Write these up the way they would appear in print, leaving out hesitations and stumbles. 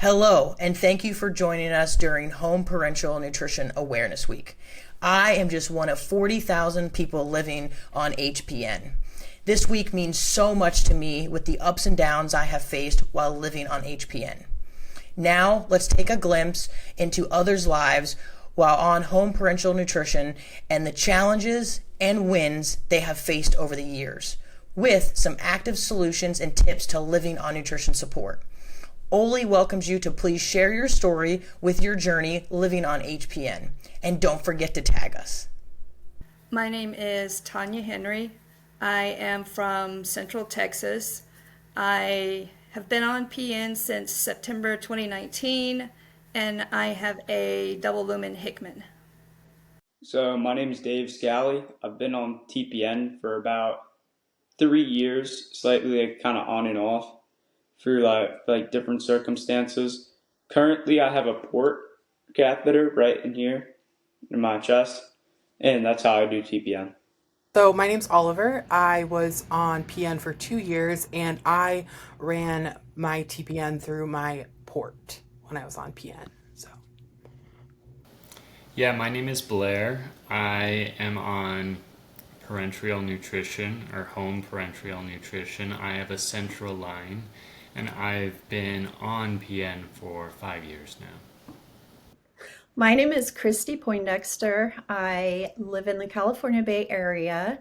Hello, and thank you for joining us during Home Parental Nutrition Awareness Week. I am just one of 40,000 people living on HPN. This week means so much to me with the ups and downs I have faced while living on HPN. Now, let's take a glimpse into others' lives while on home parental nutrition and the challenges and wins they have faced over the years, with some active solutions and tips to living on nutrition support. Oley welcomes you to please share your story with your journey living on HPN. And don't forget to tag us. My name is Tanya Henry. I am from Central Texas. I have been on PN since September 2019, and I have a double lumen Hickman. So my name is Dave Scally. I've been on TPN for about 3 years, slightly kind of on and off through like different circumstances. Currently, I have a port catheter right in here in my chest, and that's how I do TPN. So my name's Oliver. I was on PN for 2 years, and I ran my TPN through my port when I was on PN. So Yeah, my name is Blair. I am on parenteral nutrition or home parenteral nutrition. I have a central line, and I've been on PN for 5 years now. My name is Christy Poindexter. I live in the California Bay Area,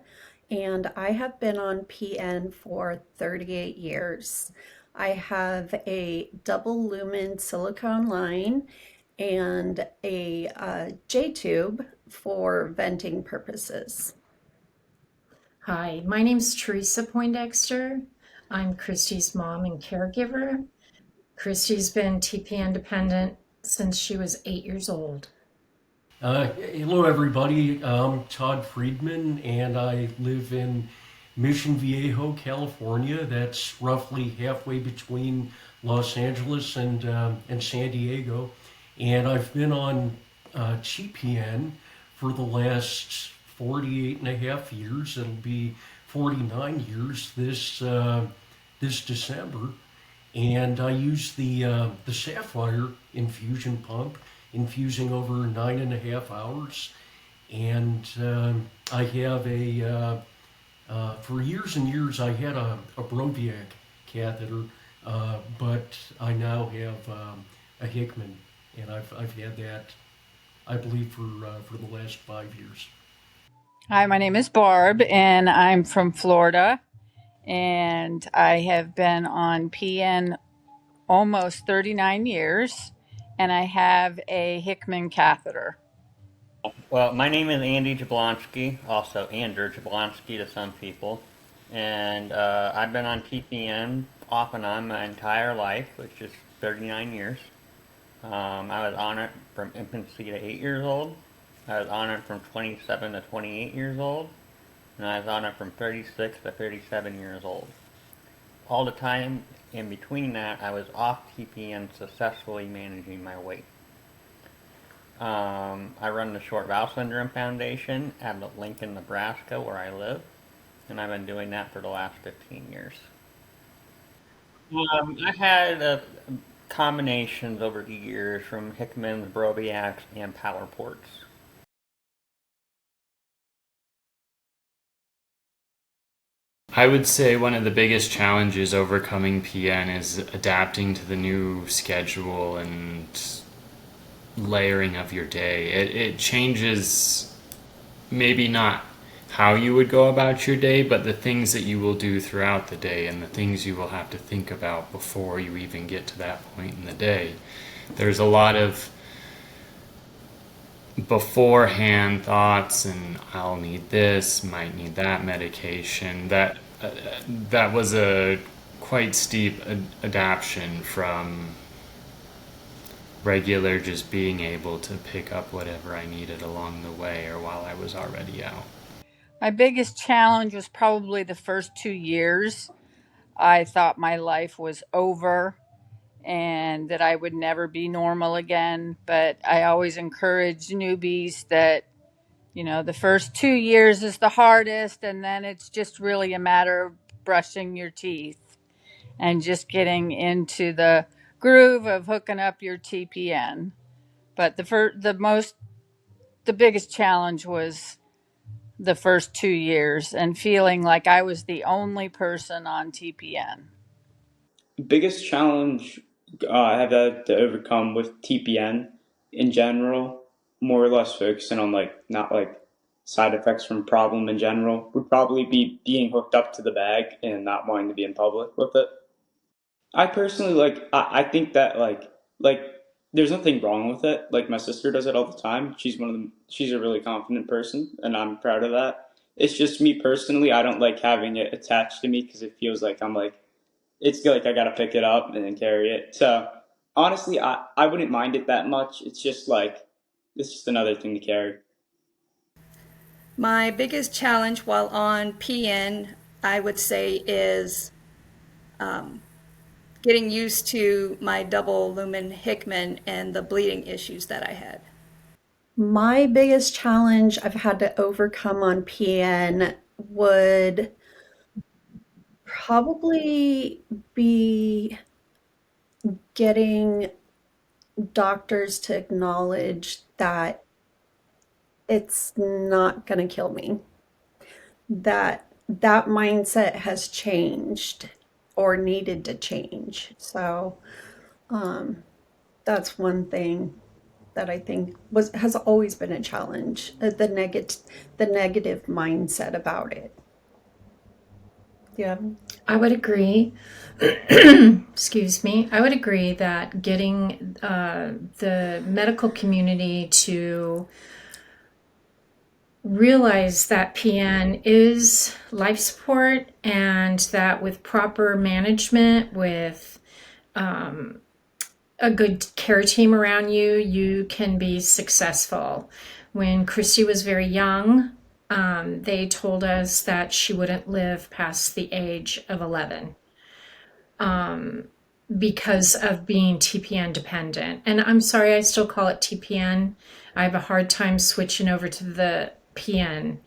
and I have been on PN for 38 years. I have a double lumen silicone line and a J-tube for venting purposes. Hi, my name's Teresa Poindexter. I'm Christy's mom and caregiver. Christy's been TPN dependent since she was 8 years old. Hello, everybody. I'm Todd Friedman, and I live in Mission Viejo, California. That's roughly halfway between Los Angeles and San Diego. And I've been on TPN for the last 48 and a half years. It'll be 49 years this December. And I use the Sapphire infusion pump, infusing over 9.5 hours. And I have for years and years, I had a Broviac catheter, but I now have a Hickman, and I've had that, I believe, for the last 5 years. Hi, my name is Barb, and I'm from Florida, and I have been on PN almost 39 years, and I have a Hickman catheter. Well, my name is Andy Jablonski, also Andrew Jablonski to some people, and I've been on TPN off and on my entire life, which is 39 years. I was on it from infancy to 8 years old. I was on it from 27 to 28 years old, and I was on it from 36 to 37 years old. All the time in between that, I was off TPN successfully managing my weight. I run the Short Bowel Syndrome Foundation out of Lincoln, Nebraska, where I live, and I've been doing that for the last 15 years. I had combinations over the years from Hickman's, Broviacs, and Power Ports. I would say one of the biggest challenges overcoming PN is adapting to the new schedule and layering of your day. It changes maybe not how you would go about your day, but the things that you will do throughout the day and the things you will have to think about before you even get to that point in the day. There's a lot of beforehand thoughts, and I'll need this, might need that medication. That was a quite steep adaptation from regular just being able to pick up whatever I needed along the way or while I was already out. My biggest challenge was probably the first 2 years. I thought my life was over and that I would never be normal again. But I always encourage newbies that, the first 2 years is the hardest, and then it's just really a matter of brushing your teeth and just getting into the groove of hooking up your TPN. But the biggest challenge was the first 2 years and feeling like I was the only person on TPN. Biggest challenge I've had to overcome with TPN in general, more or less focusing on like not like side effects from problem in general, would probably be being hooked up to the bag and not wanting to be in public with it. I personally I think that like there's nothing wrong with it. Like my sister does it all the time. She's a really confident person and I'm proud of that. It's just me personally, I don't like having it attached to me because it feels like I'm like it's like I gotta pick it up and then carry it. So honestly, I wouldn't mind it that much. It's just like it's just another thing to carry. My biggest challenge while on PN, I would say, is getting used to my double lumen Hickman and the bleeding issues that I had. My biggest challenge I've had to overcome on PN would probably be getting doctors to acknowledge that it's not going to kill me. That mindset has changed or needed to change. So that's one thing that I think has always been a challenge. The negative mindset about it. Yeah. I would agree. Excuse me. I would agree that getting the medical community to realize that PN is life support and that with proper management, with a good care team around you, you can be successful. When Christy was very young, they told us that she wouldn't live past the age of 11 because of being TPN dependent. And I'm sorry, I still call it TPN. I have a hard time switching over to the PN.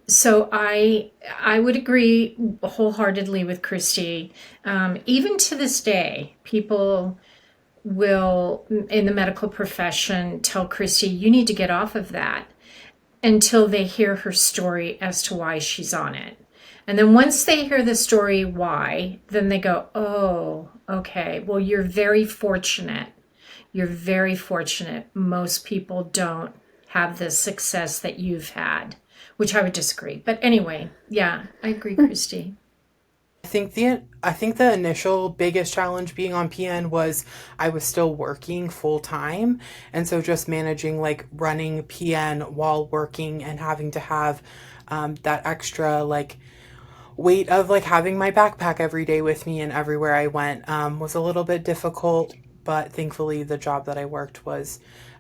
So I would agree wholeheartedly with Christy. Even to this day, people will in the medical profession tell Christy, you need to get off of that until they hear her story as to why she's on it. And then once they hear the story why, then they go, oh, okay, well, you're very fortunate. You're very fortunate. Most people don't have the success that you've had, which I would disagree. But anyway, yeah, I agree, Christy. I think the initial biggest challenge being on PN was I was still working full time, and so just managing like running PN while working and having to have that extra like weight of like having my backpack every day with me and everywhere I went was a little bit difficult. But thankfully, the job that I worked was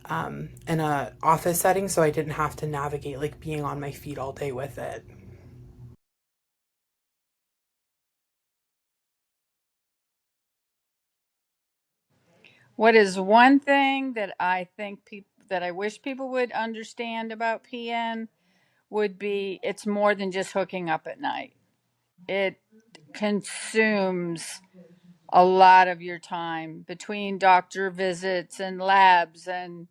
in a office setting, so I didn't have to navigate like being on my feet all day with it. What is one thing that I think that I wish people would understand about PN would be it's more than just hooking up at night. It consumes a lot of your time between doctor visits and labs and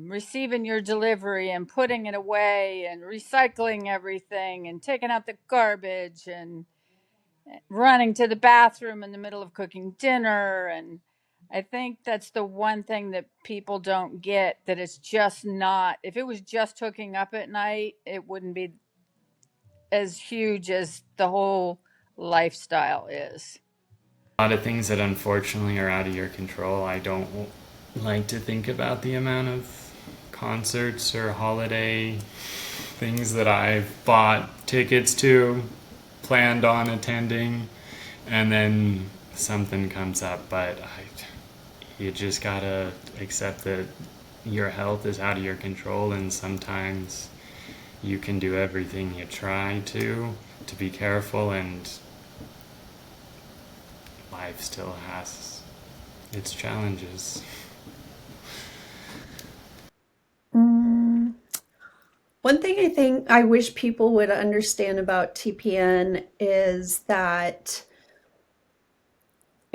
receiving your delivery and putting it away and recycling everything and taking out the garbage and running to the bathroom in the middle of cooking dinner. And I think that's the one thing that people don't get, that it's just not, if it was just hooking up at night, it wouldn't be as huge as the whole lifestyle is. A lot of things that unfortunately are out of your control. I don't like to think about the amount of concerts or holiday things that I've bought tickets to, planned on attending, and then something comes up. But you just gotta accept that your health is out of your control, and sometimes you can do everything you try to be careful, and life still has its challenges. One thing I think I wish people would understand about TPN is that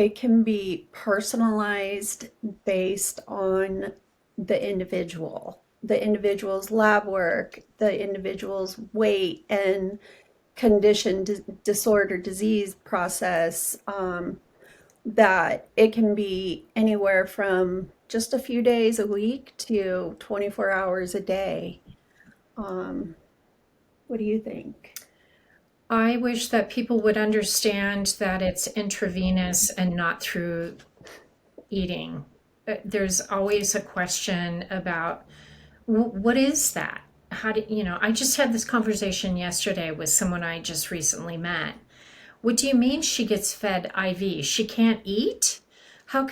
it can be personalized based on the individual's lab work, the individual's weight and condition, disorder, disease process. That it can be anywhere from just a few days a week to 24 hours a day. Um, what do you think? I wish that people would understand that it's intravenous and not through eating. There's always a question about what is that? How do you know? I just had this conversation yesterday with someone I just recently met. What do you mean she gets fed IV? She can't eat? How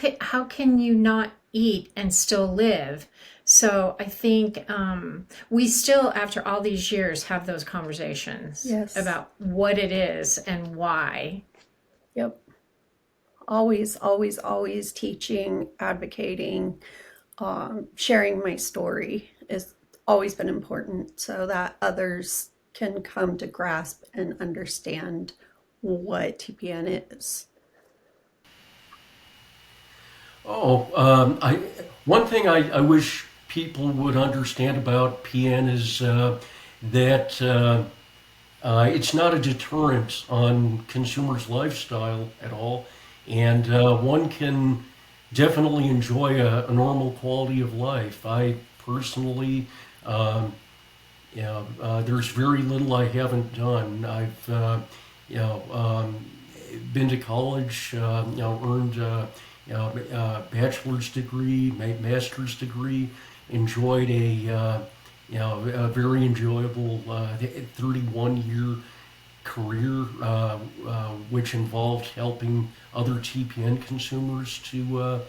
can you not eat and still live? So I think we still, after all these years, have those conversations Yes. about what it is and why. Yep. Always, always, always teaching, advocating, sharing my story has always been important so that others can come to grasp and understand what TPN is. One thing I wish people would understand about PN is that it's not a deterrent on consumers' lifestyle at all, and one can definitely enjoy a normal quality of life. I personally, um, there's very little I haven't done. I've, you know, been to college, earned bachelor's degree, master's degree, enjoyed a very enjoyable 31-year career, which involved helping other TPN consumers to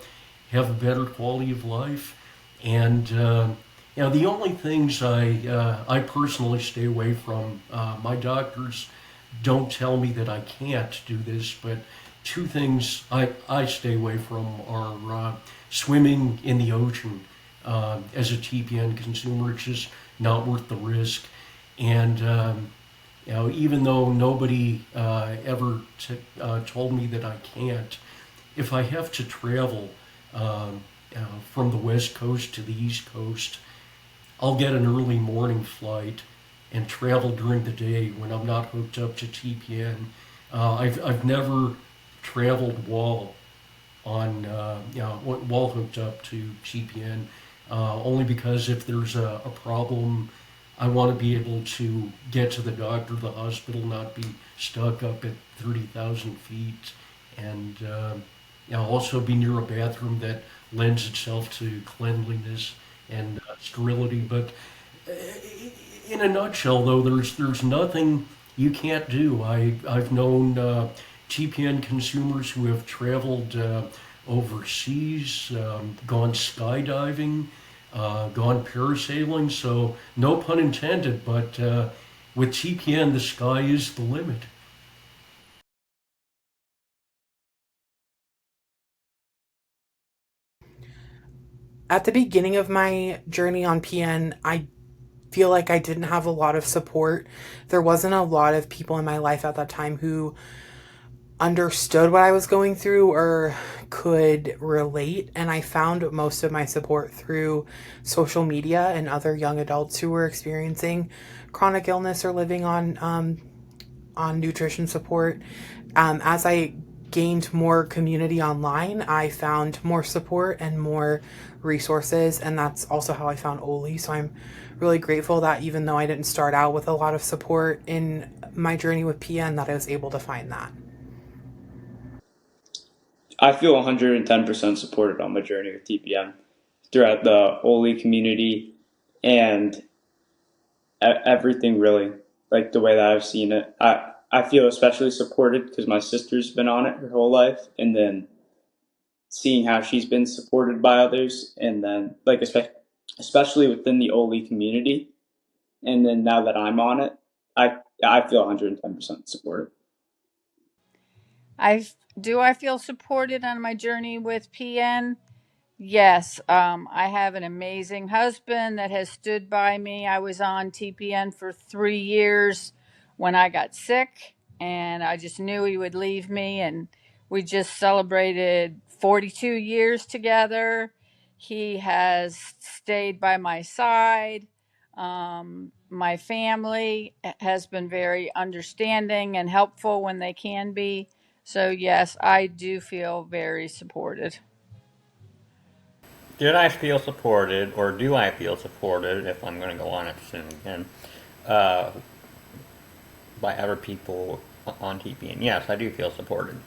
have a better quality of life. And the only things I personally stay away from, my doctors don't tell me that I can't do this, but two things I stay away from are swimming in the ocean. As a TPN consumer, it's just not worth the risk. And even though nobody ever told me that I can't, if I have to travel from the West Coast to the East Coast, I'll get an early morning flight and travel during the day when I'm not hooked up to TPN. I've never traveled while hooked up to TPN, only because if there's a problem, I want to be able to get to the doctor, the hospital, not be stuck up at 30,000 feet, and also be near a bathroom that lends itself to cleanliness and sterility. But in a nutshell, though, there's nothing you can't do. I've known TPN consumers who have traveled overseas, gone skydiving, gone parasailing. So no pun intended, but with TPN, the sky is the limit. At the beginning of my journey on PN, I feel like I didn't have a lot of support. There wasn't a lot of people in my life at that time who understood what I was going through or could relate. And I found most of my support through social media and other young adults who were experiencing chronic illness or living on nutrition support. As I gained more community online, I found more support and more resources, and that's also how I found Oley. So I'm really grateful that even though I didn't start out with a lot of support in my journey with PN, that I was able to find that. I feel 110% supported on my journey with TPM throughout the Oley community and everything really, like the way that I've seen it. I feel especially supported because my sister's been on it her whole life, and then seeing how she's been supported by others, and then like especially within the Oley community, and then now that I'm on it, I feel 110% supported. I feel supported on my journey with PN? Yes, I have an amazing husband that has stood by me. I was on TPN for 3 years when I got sick, and I just knew he would leave me. And We just celebrated 42 years together. He has stayed by my side. My family has been very understanding and helpful when they can be. So, yes, I do feel very supported. Did I feel supported, or do I feel supported, if I'm going to go on it soon again, uh, by other people on TPN? Yes, I do feel supported.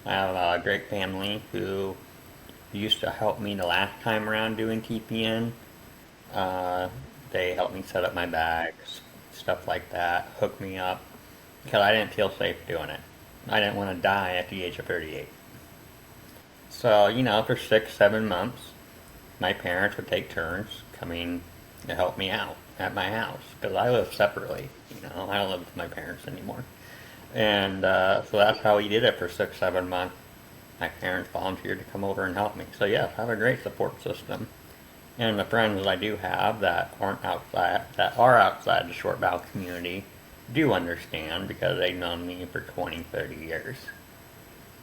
I have a great family who used to help me the last time around doing TPN. Uh, they helped me set up my bags, stuff like that, hook me up, because I didn't feel safe doing it. I didn't want to die at the age of 38. So, for 6, 7 months, my parents would take turns coming to help me out at my house, because I live separately. I don't live with my parents anymore. And so that's how we did it for 6, 7 months. My parents volunteered to come over and help me. So, yes, I have a great support system. And the friends I do have that are outside the short bowel community do understand, because they've known me for 20, 30 years.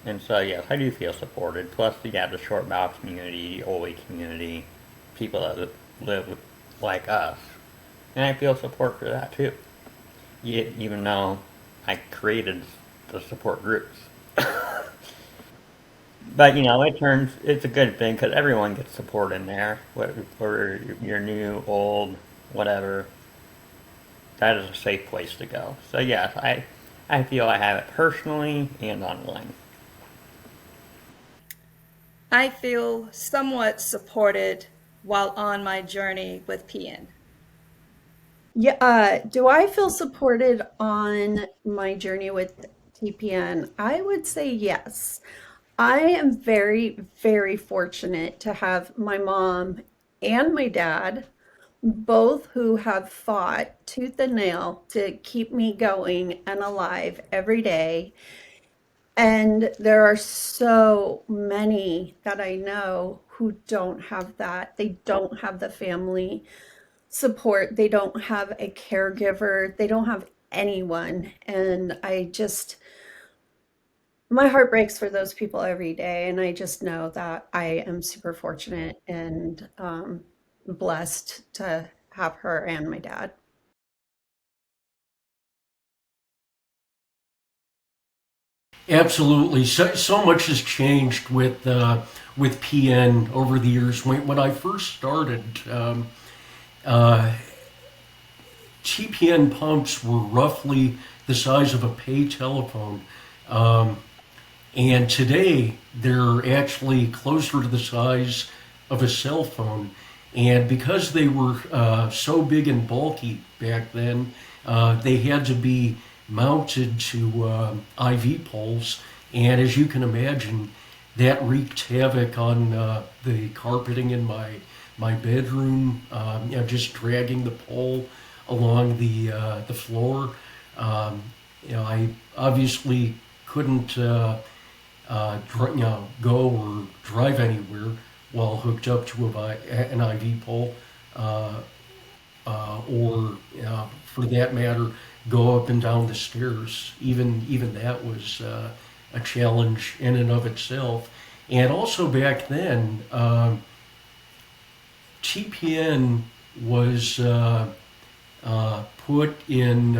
And so, yes, I do feel supported. Plus, you have the short bowel community, the Oley community, people that live like us. And I feel support for that too. Even though I created the support groups. But it's a good thing, because everyone gets support in there, whether you're new, old, whatever. That is a safe place to go. So yes, I feel I have it personally and online. I feel somewhat supported while on my journey with PN. Yeah, do I feel supported on my journey with TPN? I would say yes. I am very, very fortunate to have my mom and my dad, both who have fought tooth and nail to keep me going and alive every day. And there are so many that I know who don't have that. They don't have the family support. They don't have a caregiver. They don't have anyone. And my heart breaks for those people every day. And I just know that I am super fortunate and blessed to have her and my dad. Absolutely. So much has changed with PN over the years. When I first started, uh, TPN pumps were roughly the size of a pay telephone. Um, and today they're actually closer to the size of a cell phone. And because they were so big and bulky back then, they had to be mounted to IV poles. And as you can imagine, that wreaked havoc on the carpeting in my bedroom. Just dragging the pole along the floor. I obviously couldn't go or drive anywhere while hooked up to an IV pole, or for that matter, go up and down the stairs. Even that was a challenge in and of itself. And also back then, TPN was put in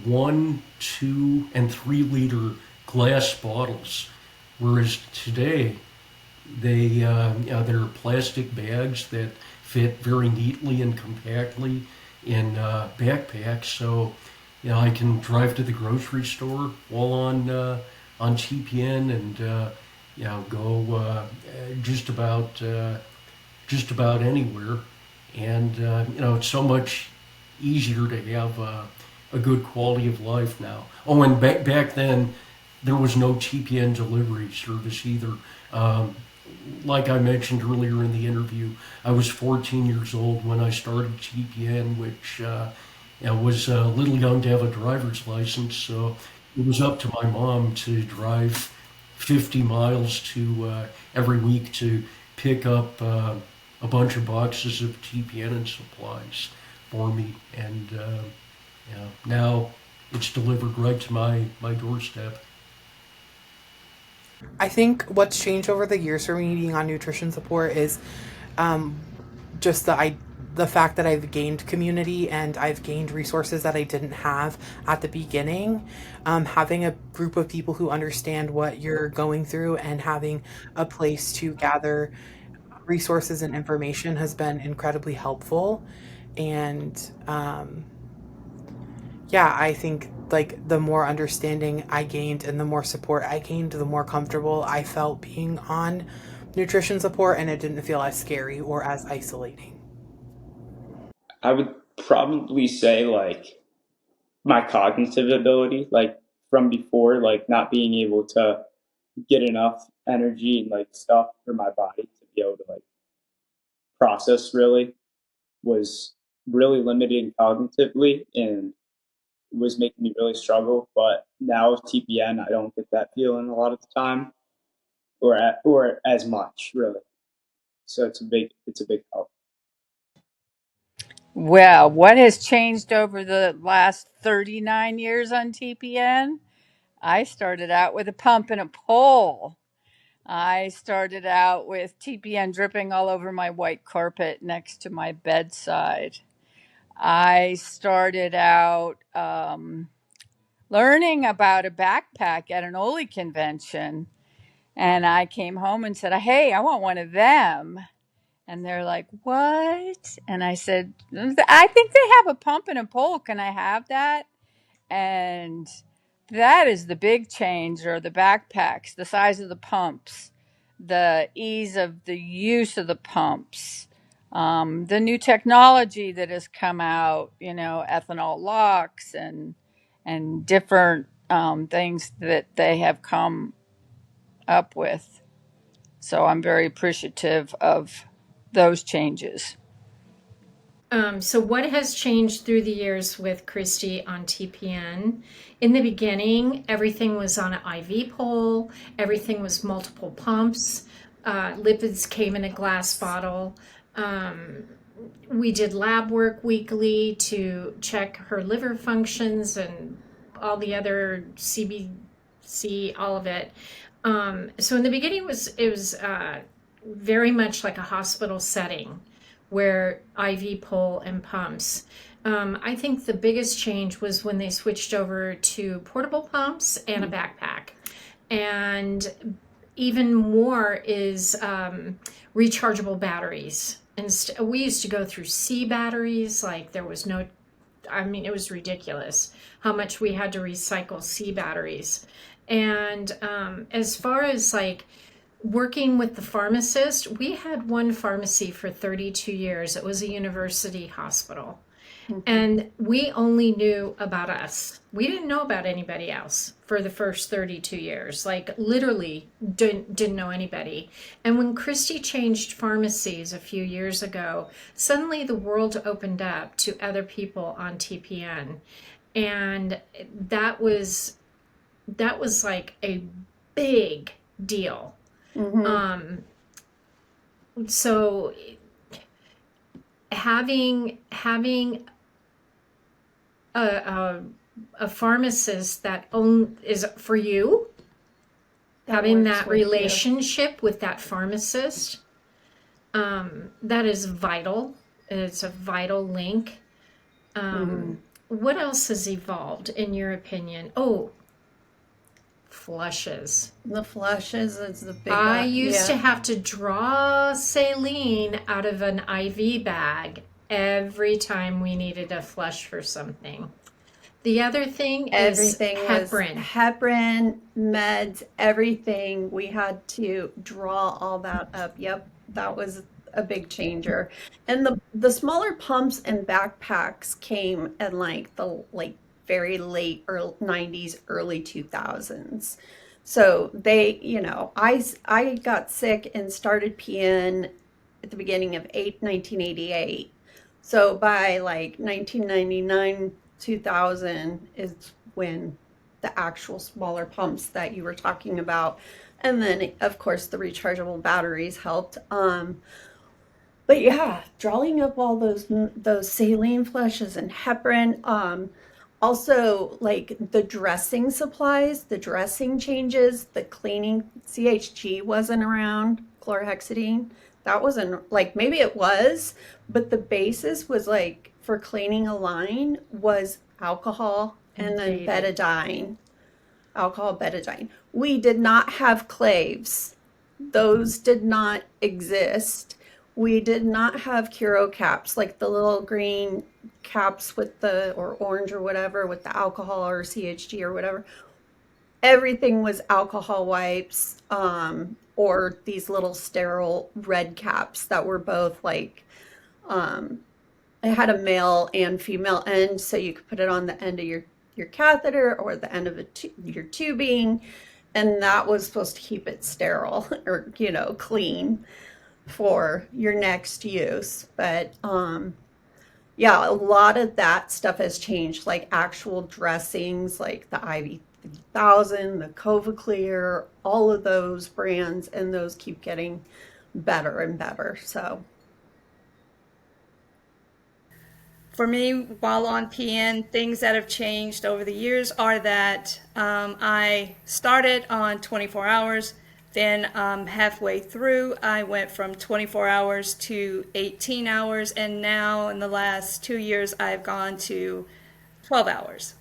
1, 2, and 3 liter glass bottles, whereas today they're plastic bags that fit very neatly and compactly in backpacks. So I can drive to the grocery store while on TPN and go just about anywhere. And it's so much easier to have a good quality of life now. Oh, and back then there was no TPN delivery service either. Like I mentioned earlier in the interview, I was 14 years old when I started TPN, which was a little young to have a driver's license. So it was up to my mom to drive 50 miles to every week to pick up a bunch of boxes of TPN and supplies for me. And now it's delivered right to my doorstep. I think what's changed over the years for me being on nutrition support is um, just the fact that I've gained community and I've gained resources that I didn't have at the beginning. Having a group of people who understand what you're going through and having a place to gather resources and information has been incredibly helpful. And yeah, I think like the more understanding I gained and the more support I gained, the more comfortable I felt being on nutrition support, and it didn't feel as scary or as isolating. I would probably say like my cognitive ability, like from before, like not being able to get enough energy and like stuff for my body to be able to like process really was really limiting cognitively and was making me really struggle. But now with TPN, I don't get that feeling a lot of the time, or as much really. So it's a big help. Well, what has changed over the last 39 years on TPN? I started out with a pump and a pole. I started out with TPN dripping all over my white carpet next to my bedside. I started out learning about a backpack at an Oley convention, and I came home and said, "Hey, I want one of them." And they're like, "What?" And I said, "I think they have a pump and a pole. Can I have that?" And that is the big change, or the backpacks, the size of the pumps, the ease of the use of the pumps, the new technology that has come out, ethanol locks and different things that they have come up with. So I'm very appreciative of those changes. So what has changed through the years with Christy on TPN? In the beginning, everything was on an IV pole, everything was multiple pumps, lipids came in a glass bottle. We did lab work weekly to check her liver functions and all the other CBC, all of it. So in the beginning, it was very much like a hospital setting where IV pole and pumps. I think the biggest change was when they switched over to portable pumps and a backpack. And even more is rechargeable batteries. And we used to go through C batteries, like there was no, I mean, it was ridiculous how much we had to recycle C batteries. And as far as like working with the pharmacist, we had one pharmacy for 32 years. It was a university hospital. And we only knew about us. We didn't know about anybody else for the first 32 years. Like literally didn't know anybody. And when Christy changed pharmacies a few years ago, suddenly the world opened up to other people on TPN. And that was like a big deal. So having a pharmacist that is for you, having that relationship with that pharmacist, that is vital. It's a vital link. What else has evolved in your opinion? Oh, flushes. The flushes is the big I used to have to draw saline out of an IV bag every time we needed a flush for something. The other thing everything is was heparin. heparin, meds, everything. We had to draw all that up. Yep, that was a big changer. And the smaller pumps and backpacks came in like the very late early 90s, early 2000s. So they, I got sick and started PN at the beginning of 1988. So by like 1999, 2000 is when the actual smaller pumps that you were talking about, and then of course the rechargeable batteries helped. But yeah, drawing up all those saline flushes and heparin, Also, like the dressing supplies, the dressing changes, the cleaning, CHG wasn't around, chlorhexidine. That wasn't, like, maybe it was, but the basis was like for cleaning a line was alcohol and then betadine. Alcohol, betadine. We did not have claves. Those did not exist. We did not have Curo caps, like the little green caps with the, or orange or whatever, with the alcohol or CHG or whatever. Everything was alcohol wipes, or these little sterile red caps that were both like, it had a male and female end, so you could put it on the end of your catheter or the end of your tubing, and that was supposed to keep it sterile or clean for your next use. But yeah, a lot of that stuff has changed, like actual dressings, like the IV 3000, the Covaclear, all of those brands, and those keep getting better and better. So For me, while on PN, things that have changed over the years are that I started on 24 hours. Then halfway through, I went from 24 hours to 18 hours. And now in the last 2 years, I've gone to 12 hours.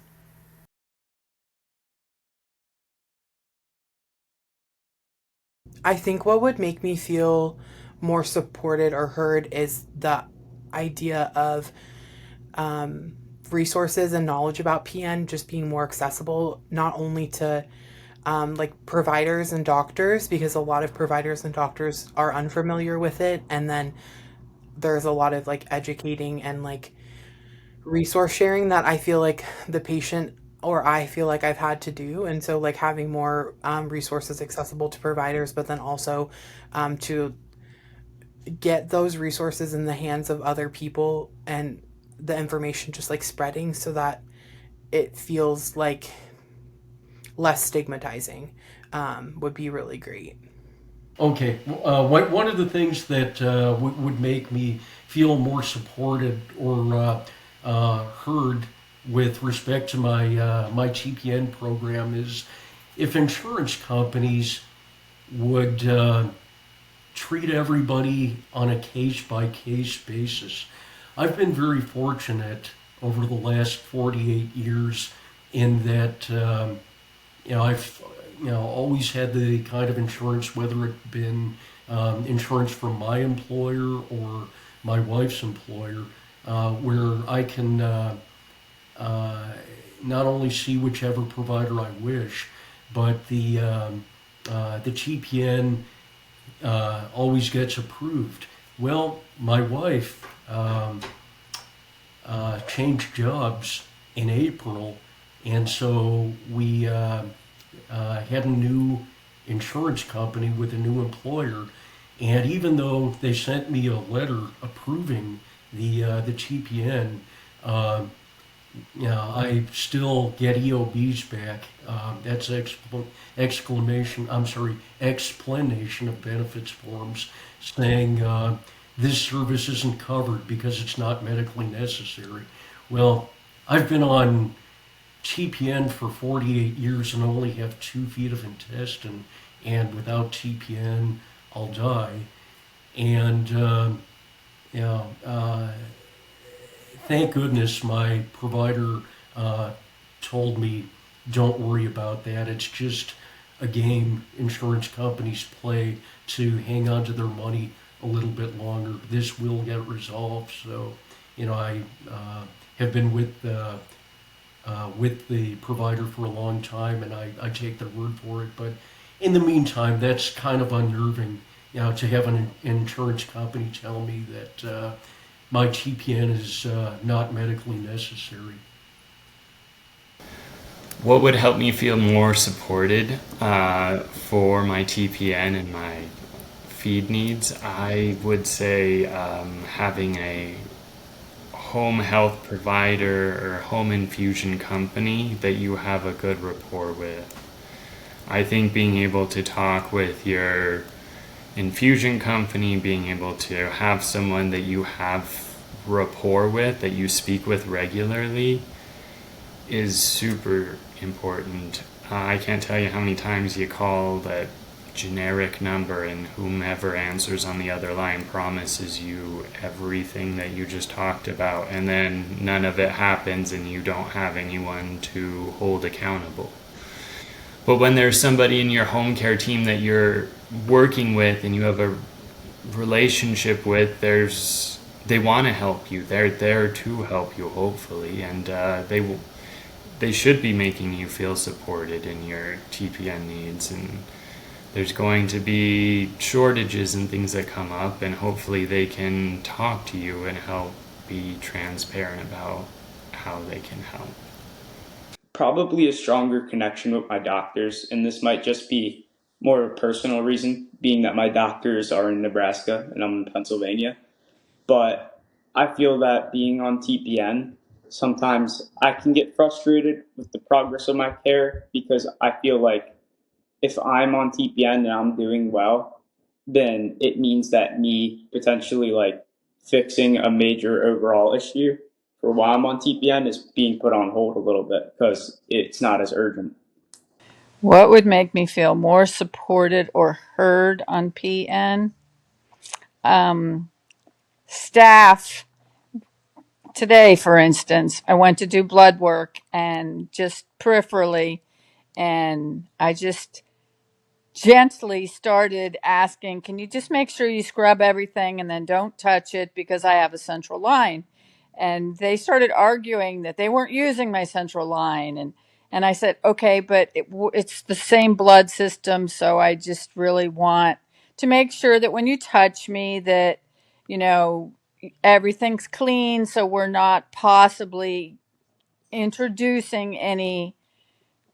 I think what would make me feel more supported or heard is the idea of resources and knowledge about PN just being more accessible, not only to like providers and doctors, because a lot of providers and doctors are unfamiliar with it, and then there's a lot of like educating and like resource sharing that I feel like the patient or I feel like I've had to do. And so like having more resources accessible to providers, but then also to get those resources in the hands of other people and the information just like spreading so that it feels like less stigmatizing would be really great. Okay, one of the things that would make me feel more supported or heard with respect to my TPN program is if insurance companies would treat everybody on a case-by-case basis. I've been very fortunate over the last 48 years in that I've always had the kind of insurance, whether it been insurance from my employer or my wife's employer, where I can not only see whichever provider I wish, but the TPN always gets approved. Well, my wife changed jobs in April, and so we had a new insurance company with a new employer. And even though they sent me a letter approving the TPN, I still get EOBs back. That's explanation of benefits forms saying this service isn't covered because it's not medically necessary. Well, I've been on TPN for 48 years and only have 2 feet of intestine, and without TPN, I'll die. And thank goodness my provider told me, don't worry about that. It's just a game insurance companies play to hang on to their money a little bit longer. This will get resolved. So, I have been with the provider for a long time, and I take their word for it. But in the meantime, that's kind of unnerving, to have an insurance company tell me that my TPN is not medically necessary. What would help me feel more supported for my TPN and my feed needs? I would say having a home health provider or home infusion company that you have a good rapport with. I think being able to talk with your infusion company, being able to have someone that you have rapport with, that you speak with regularly, is super important. I can't tell you how many times you call that generic number and whomever answers on the other line promises you everything that you just talked about, and then none of it happens and you don't have anyone to hold accountable. But when there's somebody in your home care team that you're working with and you have a relationship with, they want to help you. They're there to help you, hopefully, and they should be making you feel supported in your TPN needs. And there's going to be shortages and things that come up, and hopefully they can talk to you and help be transparent about how they can help. Probably a stronger connection with my doctors, and this might just be more of a personal reason, being that my doctors are in Nebraska and I'm in Pennsylvania. But I feel that being on TPN, sometimes I can get frustrated with the progress of my care because I feel like if I'm on TPN and I'm doing well, then it means that me potentially like fixing a major overall issue for why I'm on TPN is being put on hold a little bit because it's not as urgent. What would make me feel more supported or heard on PN? Staff. Today, for instance, I went to do blood work and just peripherally, and I just gently started asking, can you just make sure you scrub everything and then don't touch it because I have a central line? And they started arguing that they weren't using my central line. And I said, okay, but it's the same blood system. So I just really want to make sure that when you touch me that, you know, everything's clean. So we're not possibly introducing any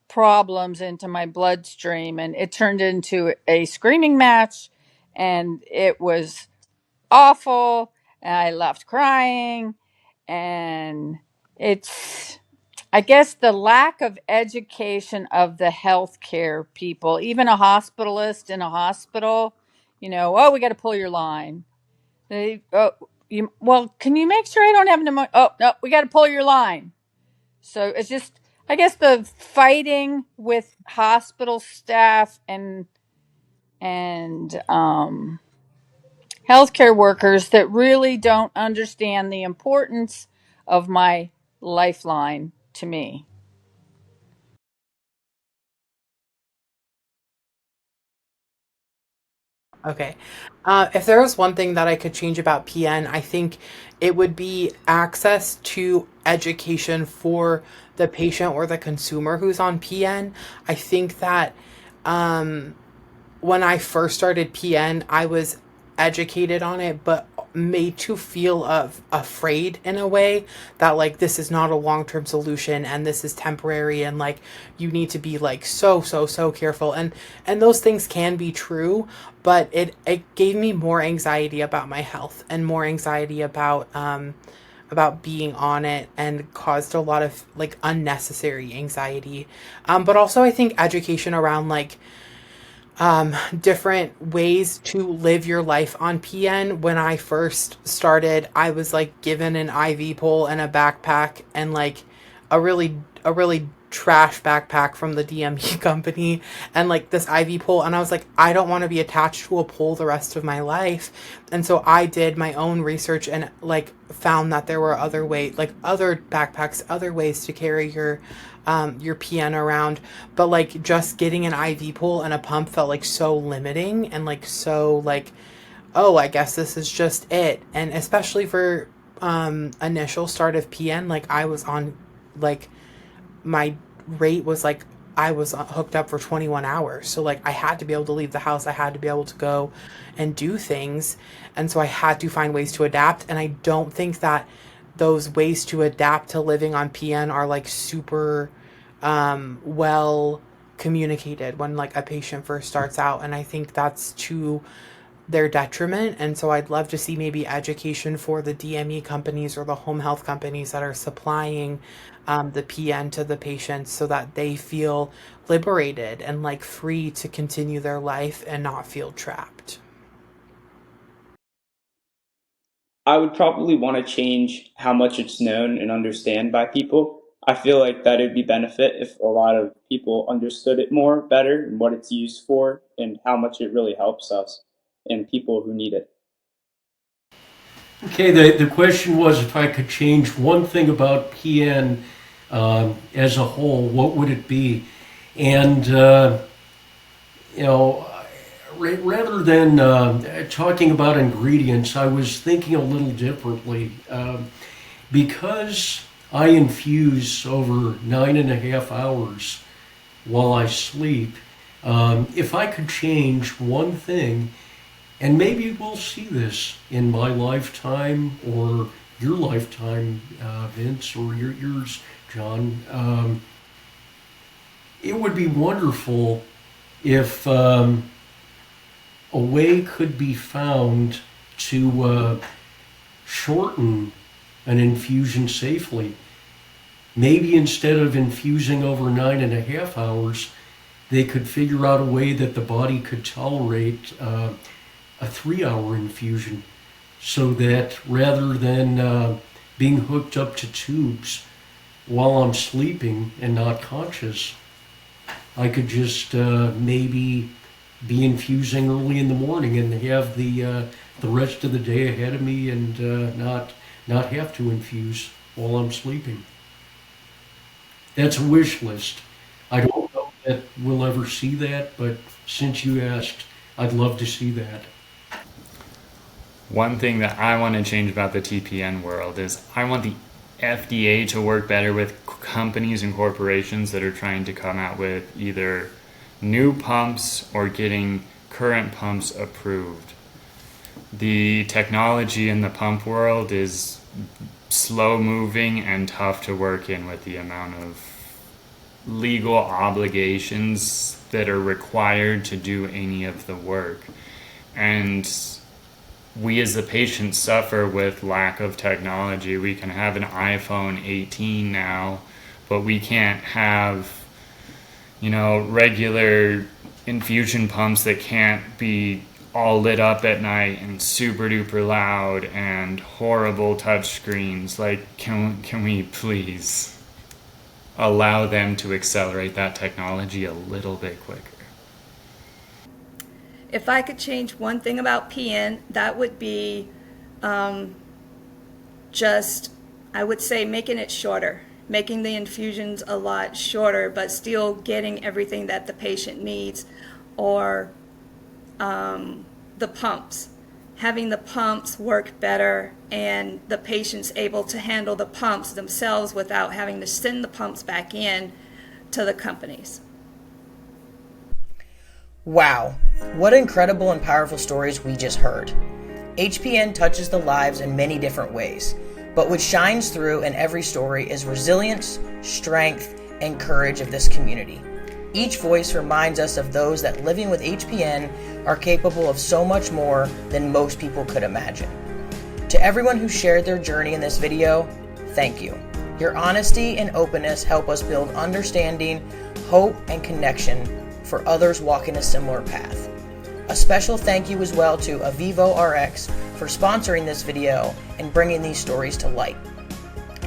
problems into my bloodstream. And it turned into a screaming match, and it was awful, and I left crying. And it's, I guess, the lack of education of the healthcare people, even a hospitalist in a hospital, oh, we got to pull your line. Well, can you make sure I don't have pneumonia? Oh, no, we got to pull your line. So it's just, I guess, the fighting with hospital staff and healthcare workers that really don't understand the importance of my lifeline to me. Okay. If there was one thing that I could change about PN, I think it would be access to education for the patient or the consumer who's on PN. I think that um, when I first started PN, I was educated on it, but made to feel afraid in a way that like this is not a long-term solution and this is temporary and like you need to be like so careful, and those things can be true, but it gave me more anxiety about my health and more anxiety about being on it, and caused a lot of like unnecessary anxiety. But also I think education around like different ways to live your life on PN. When I first started, I was like given an IV pole and a backpack and like a really trash backpack from the DME company and like this IV pole, and I was like, I don't want to be attached to a pole the rest of my life. And so I did my own research and like found that there were other ways, like other backpacks, other ways to carry your PN around. But like just getting an IV pole and a pump felt like so limiting and like so like, oh, I guess this is just it. And especially for initial start of PN, like I was on like my rate was like I was hooked up for 21 hours. So like I had to be able to leave the house. I had to be able to go and do things. And so I had to find ways to adapt. And I don't think that those ways to adapt to living on PN are like super well communicated when like a patient first starts out. And I think that's to their detriment. And so I'd love to see maybe education for the DME companies or the home health companies that are supplying the PN to the patients so that they feel liberated and like free to continue their life and not feel trapped. I would probably want to change how much it's known and understand by people. I feel like that it'd be benefit if a lot of people understood it more better and what it's used for and how much it really helps us and people who need it. Okay, the question was if I could change one thing about PN as a whole, what would it be? And, you know, rather than talking about ingredients, I was thinking a little differently. Because I infuse over 9.5 hours while I sleep, if I could change one thing, and maybe we'll see this in my lifetime or your lifetime, Vince, or yours, John, it would be wonderful if a way could be found to shorten an infusion safely. Maybe instead of infusing over 9.5 hours, they could figure out a way that the body could tolerate a 3-hour infusion, so that rather than being hooked up to tubes while I'm sleeping and not conscious, I could just maybe be infusing early in the morning and have the rest of the day ahead of me and not have to infuse while I'm sleeping. That's a wish list. I don't know that we'll ever see that, but since you asked, I'd love to see that. One thing that I want to change about the TPN world is I want the FDA to work better with companies and corporations that are trying to come out with either new pumps or getting current pumps approved. The technology in the pump world is slow moving and tough to work in with the amount of legal obligations that are required to do any of the work. And we as the patients suffer with lack of technology. We can have an iPhone 18 now, but we can't have, regular infusion pumps that can't be all lit up at night and super duper loud and horrible touch screens. Like, can we please allow them to accelerate that technology a little bit quicker? If I could change one thing about PN, that would be I would say making it shorter, making the infusions a lot shorter, but still getting everything that the patient needs, or the pumps, having the pumps work better and the patients able to handle the pumps themselves without having to send the pumps back in to the companies. Wow, what incredible and powerful stories we just heard. HPN touches the lives in many different ways, but what shines through in every story is resilience, strength, and courage of this community. Each voice reminds us of those that living with HPN are capable of so much more than most people could imagine. To everyone who shared their journey in this video, thank you. Your honesty and openness help us build understanding, hope, and connection for others walking a similar path. A special thank you as well to Avivo RX for sponsoring this video and bringing these stories to light.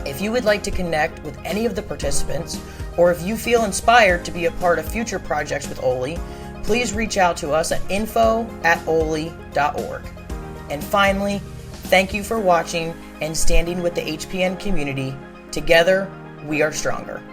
If you would like to connect with any of the participants, or if you feel inspired to be a part of future projects with Oley, please reach out to us at info@oley.org. And finally, thank you for watching and standing with the HPN community. Together, we are stronger.